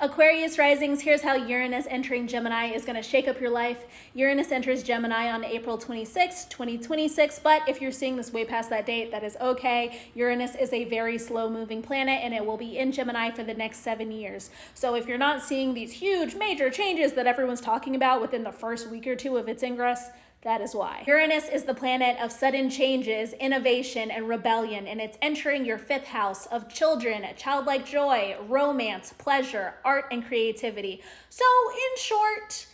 Aquarius Risings, here's how Uranus entering Gemini is going to shake up your life. Uranus enters Gemini on April 26, 2026, but if you're seeing this way past that date, that is okay. Uranus is a very slow-moving planet, and it will be in Gemini for the next 7 years. So if you're not seeing these huge, major changes that everyone's talking about within the first week or two of its ingress, that is why. Uranus is the planet of sudden changes, innovation, and rebellion, and it's entering your 5th house of children, childlike joy, romance, pleasure, art, and creativity. So in short,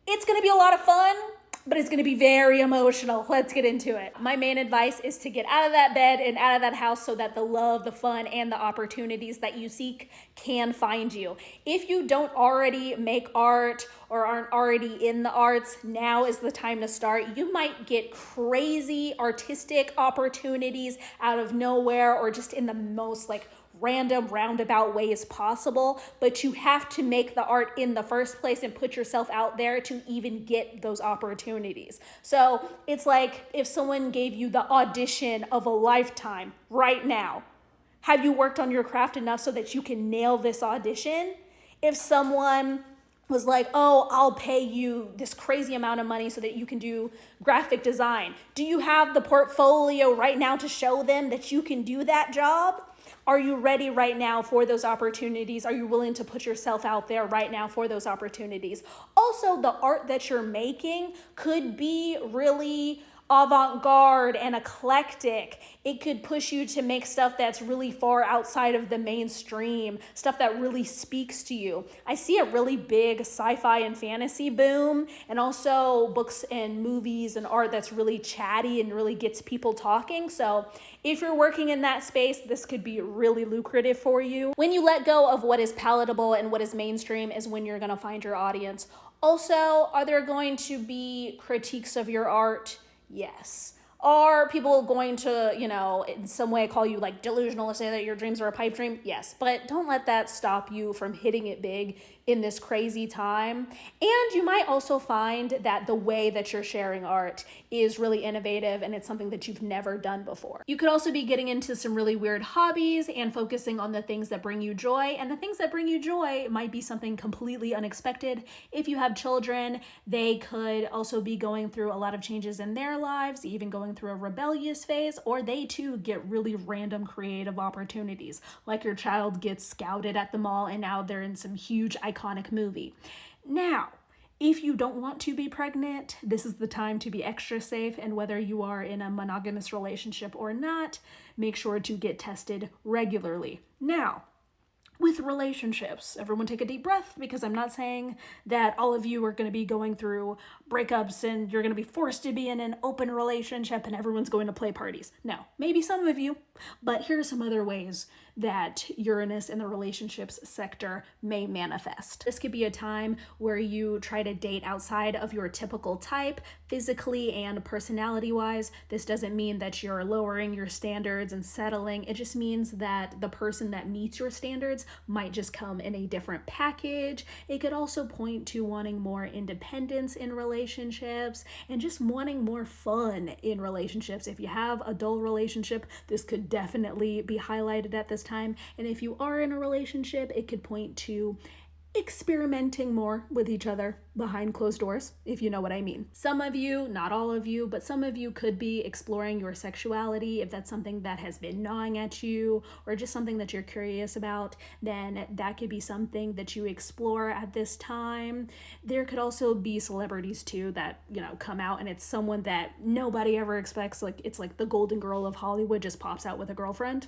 it's gonna be a lot of fun, but it's gonna be very emotional. Let's get into it. My main advice is to get out of that bed and out of that house so that the love, the fun, and the opportunities that you seek can find you. If you don't already make art or aren't already in the arts, now is the time to start. You might get crazy artistic opportunities out of nowhere or just in the most random roundabout ways possible, but you have to make the art in the first place and put yourself out there to even get those opportunities. So it's like if someone gave you the audition of a lifetime right now, have you worked on your craft enough so that you can nail this audition? If someone was like, oh, I'll pay you this crazy amount of money so that you can do graphic design, do you have the portfolio right now to show them that you can do that job? Are you ready right now for those opportunities? Are you willing to put yourself out there right now for those opportunities? Also, the art that you're making could be really avant-garde and eclectic. It could push you to make stuff that's really far outside of the mainstream, stuff that really speaks to you. I see a really big sci-fi and fantasy boom, and also books and movies and art that's really chatty and really gets people talking. So if you're working in that space, this could be really lucrative for you. When you let go of what is palatable and what is mainstream is when you're gonna find your audience. Also, are there going to be critiques of your art? Yes. Are people going to, in some way call you delusional or say that your dreams are a pipe dream? Yes. But don't let that stop you from hitting it big in this crazy time. And you might also find that the way that you're sharing art is really innovative and it's something that you've never done before. You could also be getting into some really weird hobbies and focusing on the things that bring you joy. And the things that bring you joy might be something completely unexpected. If you have children, they could also be going through a lot of changes in their lives, even going through a rebellious phase, or they too get really random creative opportunities. Like your child gets scouted at the mall and now they're in some huge iconic movie. Now, if you don't want to be pregnant, this is the time to be extra safe, and whether you are in a monogamous relationship or not, make sure to get tested regularly. Now, with relationships, everyone take a deep breath, because I'm not saying that all of you are going to be going through breakups and you're going to be forced to be in an open relationship and everyone's going to play parties. No, maybe some of you, but here are some other ways that Uranus in the relationships sector may manifest. This could be a time where you try to date outside of your typical type, physically and personality-wise. This doesn't mean that you're lowering your standards and settling. It just means that the person that meets your standards might just come in a different package. It could also point to wanting more independence in relationships and just wanting more fun in relationships. If you have a dull relationship, this could definitely be highlighted at this time. And if you are in a relationship, it could point to experimenting more with each other behind closed doors, if you know what I mean. Some of you, not all of you, but some of you could be exploring your sexuality. If that's something that has been gnawing at you or just something that you're curious about, then that could be something that you explore at this time. There could also be celebrities too that, come out, and it's someone that nobody ever expects. It's like the golden girl of Hollywood just pops out with a girlfriend.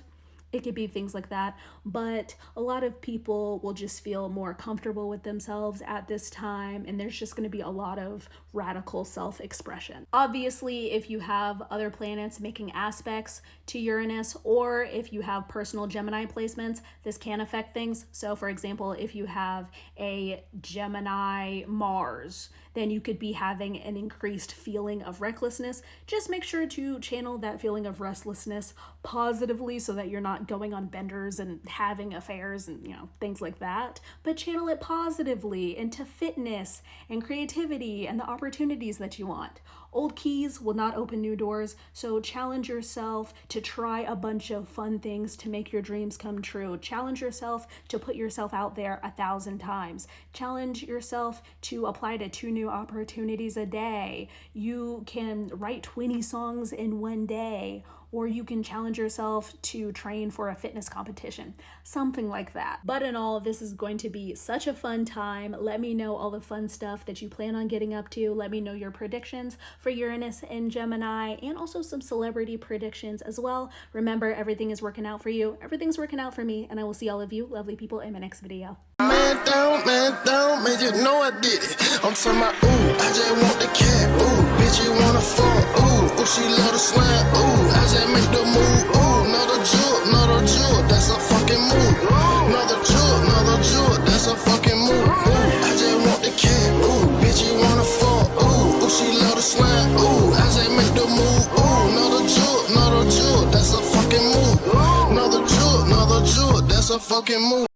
It could be things like that, but a lot of people will just feel more comfortable with themselves at this time, and there's just going to be a lot of radical self-expression. Obviously, if you have other planets making aspects to Uranus, or if you have personal Gemini placements, this can affect things. So for example, if you have a Gemini Mars, then you could be having an increased feeling of recklessness. Just make sure to channel that feeling of restlessness positively so that you're not not going on benders and having affairs and, things like that, but channel it positively into fitness and creativity and the opportunities that you want. Old keys will not open new doors, so challenge yourself to try a bunch of fun things to make your dreams come true. Challenge yourself to put yourself out there 1,000 times. Challenge yourself to apply to 2 new opportunities a day. You can write 20 songs in one day, or you can challenge yourself to train for a fitness competition, something like that. But in all, this is going to be such a fun time. Let me know all the fun stuff that you plan on getting up to. Let me know your predictions for Uranus and Gemini, and also some celebrity predictions as well. Remember, everything is working out for you. Everything's working out for me, and I will see all of you lovely people in my next video. Man down, man, you know I did it. I'm talking about, ooh, I just want the cat, ooh, bitch, you wanna fuck, ooh, she love to slam, ooh, I just make the move, ooh, another jewel, that's a fucking move, another jewel, that's a fucking move, ooh, I just want the cat, ooh, bitch, you wanna fuck, ooh, she love to slam, ooh, I just make the move, ooh, another jewel, that's a fucking move, another jewel, that's a fucking move.